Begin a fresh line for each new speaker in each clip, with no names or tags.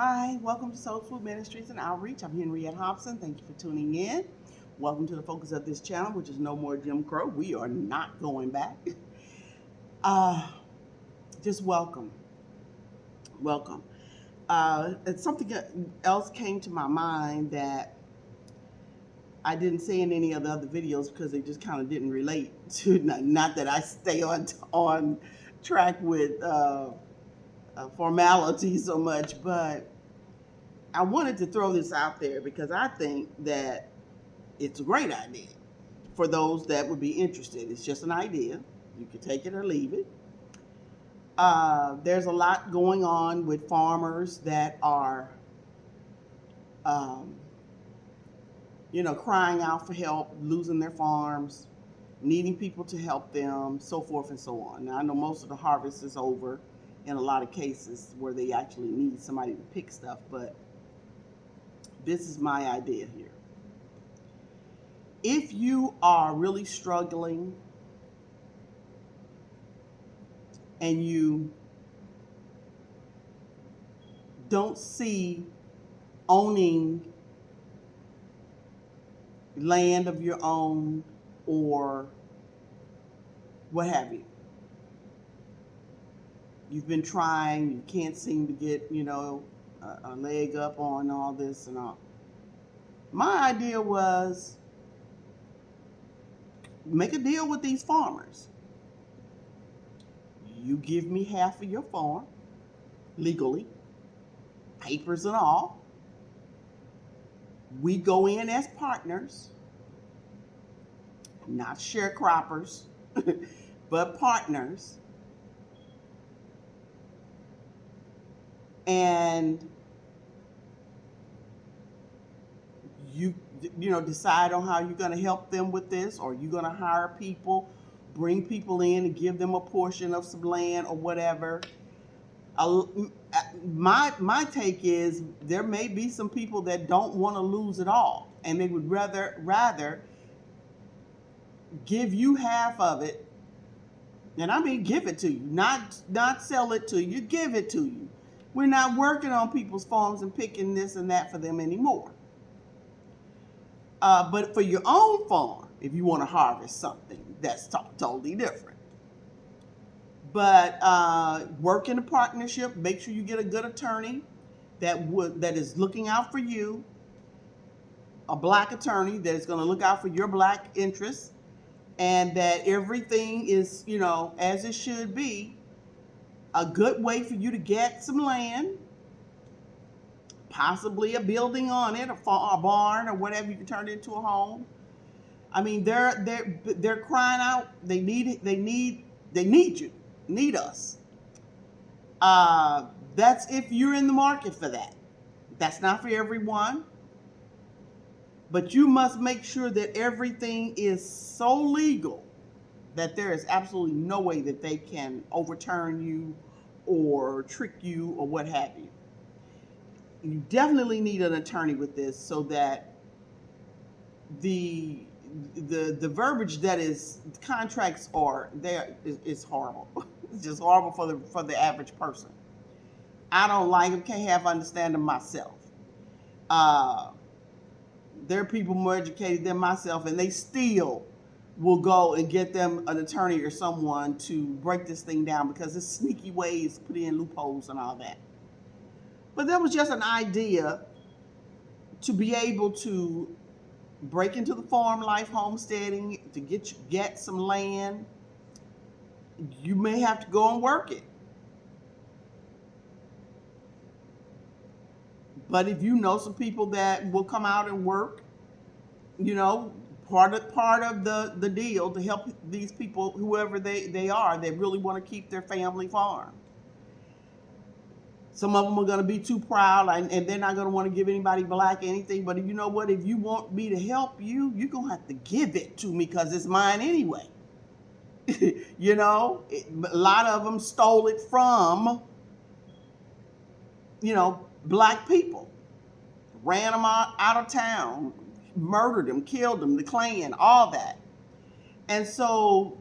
Hi, welcome to Soul Food Ministries and Outreach. I'm Henriette Hobson. Thank you for tuning in. Welcome to the focus of this channel, which is No More Jim Crow. We are not going back. Uh, just welcome. Welcome. It's something else came to my mind that I didn't say in any of the other videos because they just kind of didn't relate to, not that I stay on track with formality so much, but I wanted to throw this out there because I think that it's a great idea for those that would be interested. It's just an idea. You can take it or leave it. There's a lot going on with farmers that are, um, crying out for help, losing their farms, needing people to help them, so forth and so on. Now, I know most of the harvest is over in a lot of cases where they actually need somebody to pick stuff, but this is my idea here. If you are really struggling and you don't see owning land of your own or what have you, you've been trying, you can't seem to get, a leg up on all this and all. My idea was make a deal with these farmers. You give me half of your farm legally, papers and all. We go in as partners, not sharecroppers, but partners. And you decide on how you're going to help them with this, or you're going to hire people, bring people in and give them a portion of some land or whatever. My take is there may be some people that don't want to lose it all, and they would rather give you half of it, and I mean give it to you, not sell it to you, give it to you. We're not working on people's farms and picking this and that for them anymore. But for your own farm, if you want to harvest something, that's totally different. But work in a partnership. Make sure you get a good attorney that is looking out for you, a black attorney that is going to look out for your black interests, and that everything is, as it should be. A good way for you to get some land, possibly a building on it, a barn or whatever. You can turn it into a home. I mean, they're crying out. They need you, need us. That's if you're in the market for that. That's not for everyone, but you must make sure that everything is so legal that there is absolutely no way that they can overturn you or trick you or what have you. You definitely need an attorney with this so that the verbiage that is contracts are there is horrible. It's just horrible for the average person. I don't like them, can't have understand them myself. There are people more educated than myself, and they still will go and get them an attorney or someone to break this thing down because it's sneaky ways, put in loopholes and all that. But that was just an idea to be able to break into the farm life, homesteading, to get some land. You may have to go and work it. But if you know some people that will come out and work, part of the deal to help these people, whoever they are, that really want to keep their family farm. Some of them are going to be too proud, and they're not going to want to give anybody black anything. But you know what? If you want me to help you, you're going to have to give it to me because it's mine anyway. A lot of them stole it from, black people. Ran them out of town, murdered them, killed them, the Klan, all that. And so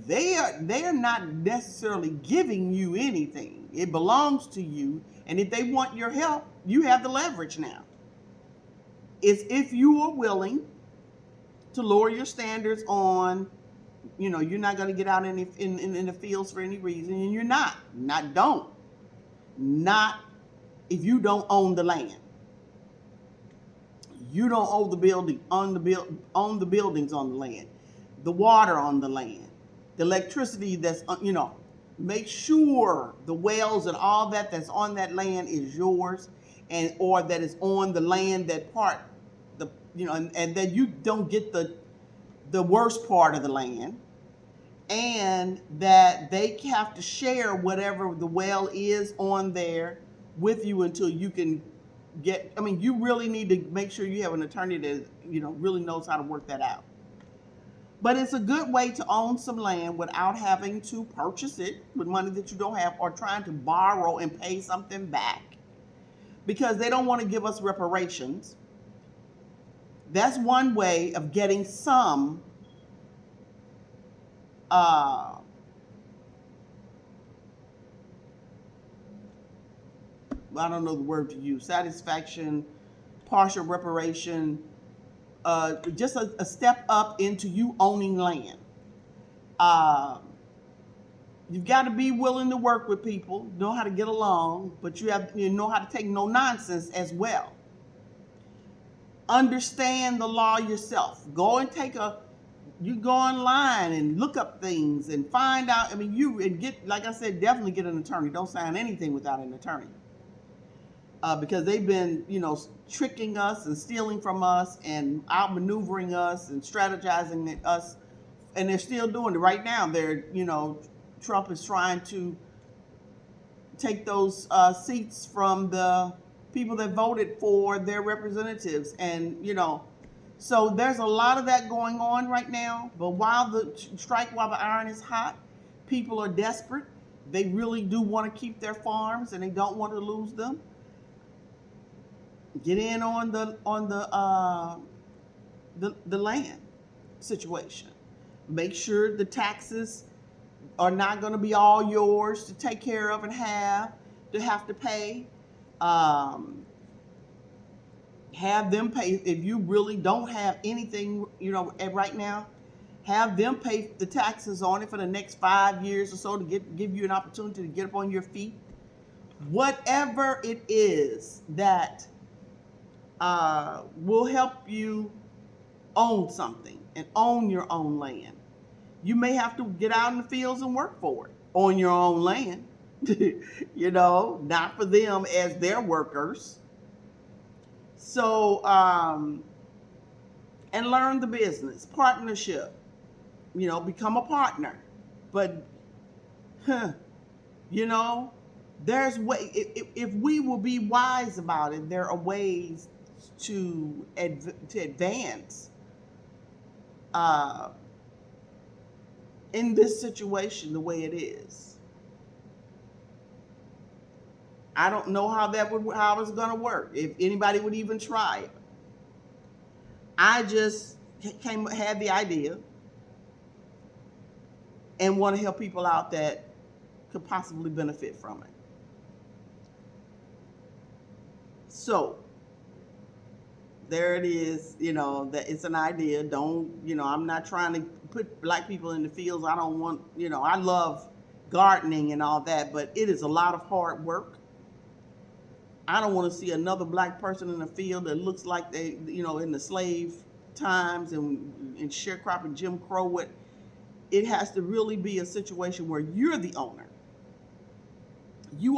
they are not necessarily giving you anything. It belongs to you. And if they want your help, you have the leverage now. It's if you are willing to lower your standards on, you're not going to get out in the fields for any reason, and you're not if you don't own the land. You don't own the building own the buildings on the land, the water on the land, the electricity that's make sure the wells and all that's on that land is yours, and or that is on the land that part and that you don't get the worst part of the land, and that they have to share whatever the well is on there with you until you can you really need to make sure you have an attorney that really knows how to work that out. But it's a good way to own some land without having to purchase it with money that you don't have, or trying to borrow and pay something back, because they don't want to give us reparations. That's one way of getting some I don't know the word to use, satisfaction, partial reparation, just a step up into you owning land. You've got to be willing to work with people, know how to get along, but you have to know how to take no nonsense as well. Understand the law yourself. You go online and look up things and find out. Like I said, definitely get an attorney. Don't sign anything without an attorney. Because they've been, tricking us and stealing from us and outmaneuvering us and strategizing us, and they're still doing it right now. Trump is trying to take those seats from the people that voted for their representatives, and so there's a lot of that going on right now. But strike while the iron is hot, people are desperate. They really do want to keep their farms, and they don't want to lose them. Get in on the land situation. Make sure the taxes are not going to be all yours to take care of and have to pay. Have them pay if you really don't have anything, right now. Have them pay the taxes on it for the next 5 years or so to give you an opportunity to get up on your feet. Whatever it is that will help you own something and own your own land. You may have to get out in the fields and work for it on your own land, not for them as their workers. So, and learn the business, partnership, become a partner. But, there's if we will be wise about it, there are ways to advance in this situation the way it is. I don't know how it's going to work, if anybody would even try it. I just had the idea and want to help people out that could possibly benefit from it. So there it is, that it's an idea. I'm not trying to put black people in the fields. I don't want, I love gardening and all that, but it is a lot of hard work. I don't want to see another black person in the field that looks like they, in the slave times and sharecropping, Jim Crow. It has to really be a situation where you're the owner. You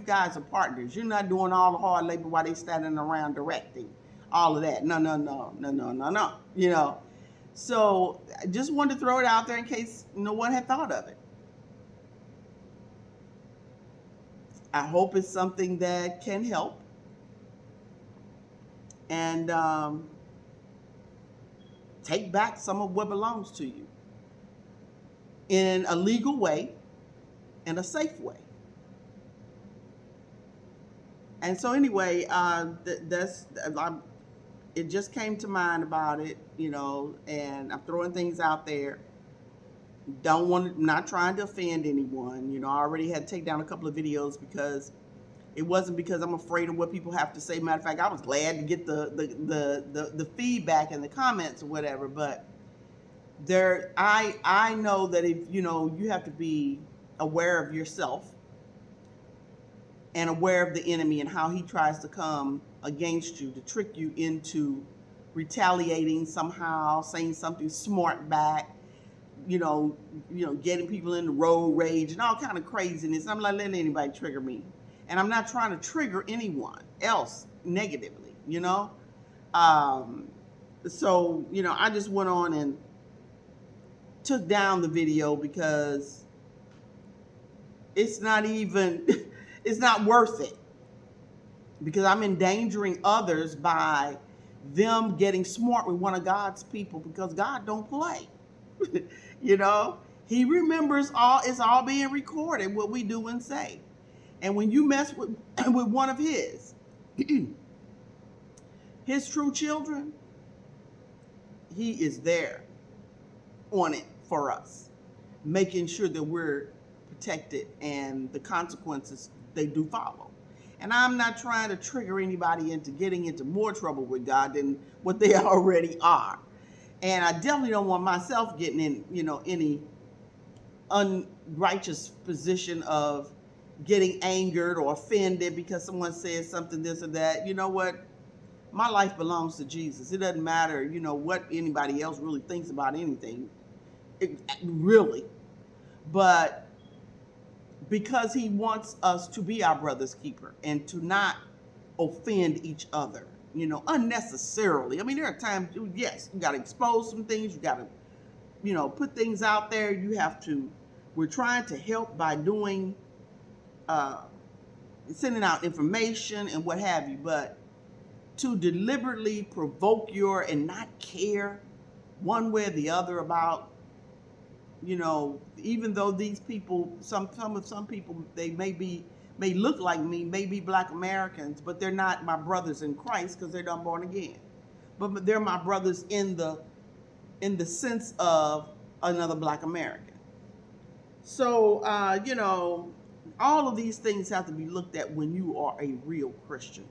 guys are partners. You're not doing all the hard labor while they standing around directing all of that. No. So I just wanted to throw it out there in case no one had thought of it. I hope it's something that can help. And take back some of what belongs to you in a legal way and a safe way. And so anyway, it just came to mind about it, and I'm throwing things out there. Don't want, not trying to offend anyone. You know, I already had to take down a couple of videos because it wasn't because I'm afraid of what people have to say. Matter of fact, I was glad to get the feedback and the comments or whatever. But there, I know that if you know, you have to be aware of yourself and aware of the enemy and how he tries to come against you to trick you into retaliating somehow, saying something smart back, getting people into road rage and all kind of craziness. I'm not letting anybody trigger me, and I'm not trying to trigger anyone else negatively. Um, so I just went on and took down the video because it's not even, it's not worth it, because I'm endangering others by them getting smart with one of God's people, because God don't play. you know, he remembers all, it's all being recorded, what we do and say. And when you mess with, with one of his true children, he is there on it for us, making sure that we're protected and the consequences, they do follow. And I'm not trying to trigger anybody into getting into more trouble with God than what they already are. And I definitely don't want myself getting in, any unrighteous position of getting angered or offended because someone says something, this or that. You know what? My life belongs to Jesus. It doesn't matter, what anybody else really thinks about anything. Really. But because he wants us to be our brother's keeper and to not offend each other, unnecessarily. I mean, there are times, yes, you got to expose some things. You got to, put things out there. You have to, we're trying to help by doing, sending out information and what have you. But to deliberately provoke and not care one way or the other about, even though these people, some people, they may look like me, may be Black Americans, but they're not my brothers in Christ because they're not born again. But they're my brothers in the sense of another Black American. So, all of these things have to be looked at when you are a real Christian.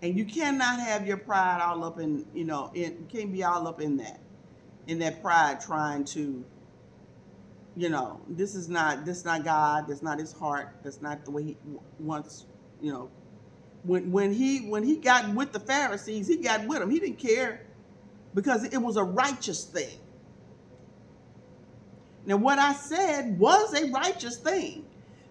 And you cannot have your pride all up in, you can't be all up in that pride trying to, this is not God, that's not his heart, that's not the way he wants, when he got with the Pharisees, he got with them. He didn't care because it was a righteous thing. Now, what I said was a righteous thing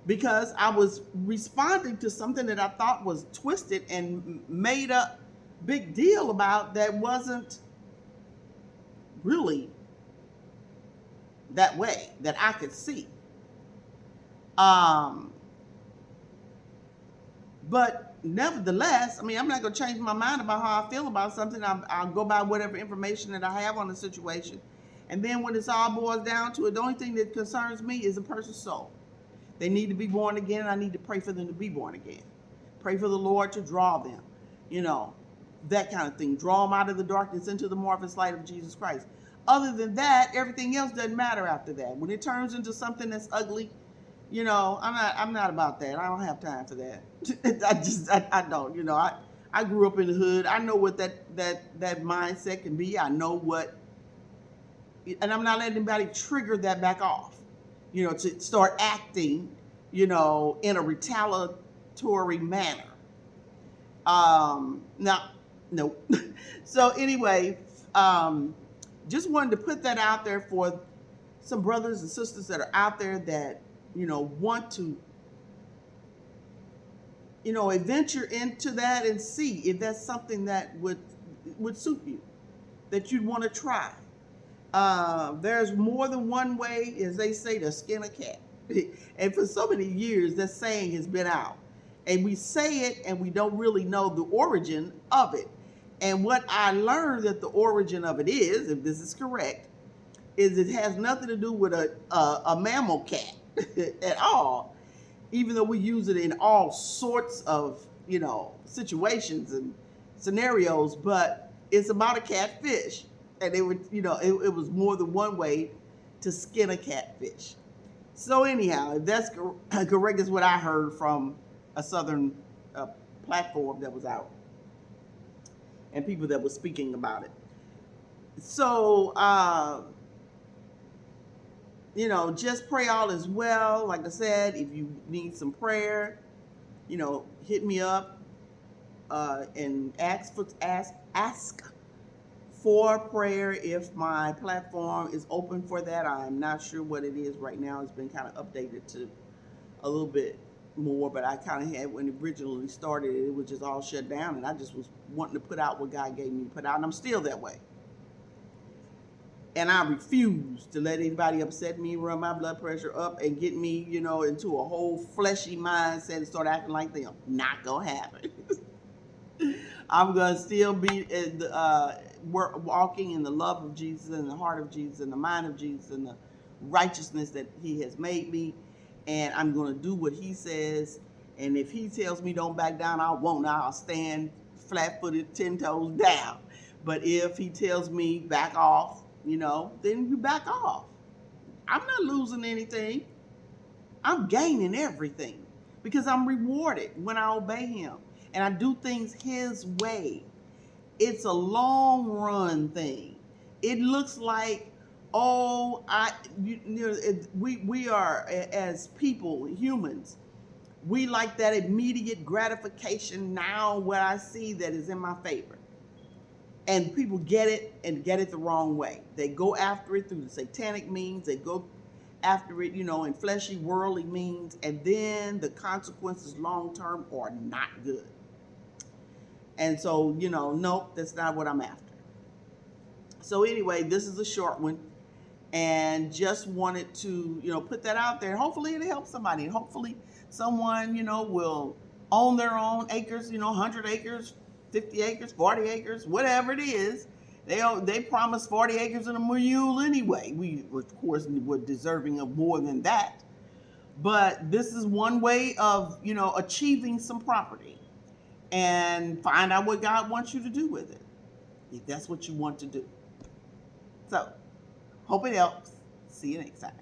because I was responding to something that I thought was twisted and made a big deal about that wasn't really that way that I could see. But nevertheless, I mean, I'm not going to change my mind about how I feel about something. I'll go by whatever information that I have on the situation. And then when it's all boils down to it, the only thing that concerns me is a person's soul. They need to be born again, and I need to pray for them to be born again. Pray for the Lord to draw them, that kind of thing. Draw them out of the darkness into the marvelous light of Jesus Christ. Other than that, everything else doesn't matter after that. When it turns into something that's ugly, I'm not about that. I don't have time for that. I don't. I grew up in the hood. I know what that mindset can be. I know what, and I'm not letting anybody trigger that back off. To start acting, in a retaliatory manner. Now, no. So anyway, just wanted to put that out there for some brothers and sisters that are out there that, want to, adventure into that and see if that's something that would suit you, that you'd want to try. There's more than one way, as they say, to skin a cat. And for so many years, that saying has been out. And we say it and we don't really know the origin of it. And what I learned that the origin of it is, if this is correct, is it has nothing to do with a mammal cat at all, even though we use it in all sorts of, situations and scenarios, but it's about a catfish. And it would, it was more than one way to skin a catfish. So anyhow, if that's correct, is what I heard from a Southern platform that was out and people that were speaking about it. So, just pray all is well. Like I said, if you need some prayer, hit me up and ask for prayer if my platform is open for that. I'm not sure what it is right now. It's been kind of updated to a little bit more, but I kind of had, when it originally started, it was just all shut down, and I just was wanting to put out what God gave me to put out, and I'm still that way. And I refuse to let anybody upset me, run my blood pressure up, and get me, into a whole fleshy mindset and start acting like them. Not gonna happen. I'm gonna still be walking in the love of Jesus and the heart of Jesus and the mind of Jesus and the righteousness that He has made me. And I'm gonna do what He says. And if He tells me don't back down, I won't. I'll stand flat-footed, 10 toes down. But if He tells me back off, then you back off. I'm not losing anything. I'm gaining everything because I'm rewarded when I obey Him and I do things His way. It's a long run thing. It looks like, we are, as people, humans, we like that immediate gratification now, what I see that is in my favor. And people get it and get it the wrong way. They go after it through the satanic means. They go after it, in fleshy, worldly means. And then the consequences long term are not good. And so, nope, that's not what I'm after. So anyway, this is a short one. And just wanted to, put that out there. Hopefully it'll help somebody. And hopefully someone, will own their own acres, 100 acres, 50 acres, 40 acres, whatever it is. They promised 40 acres and a mule anyway. We, of course, were deserving of more than that. But this is one way of, achieving some property. And find out what God wants you to do with it, if that's what you want to do. So, hope it helps. See you next time.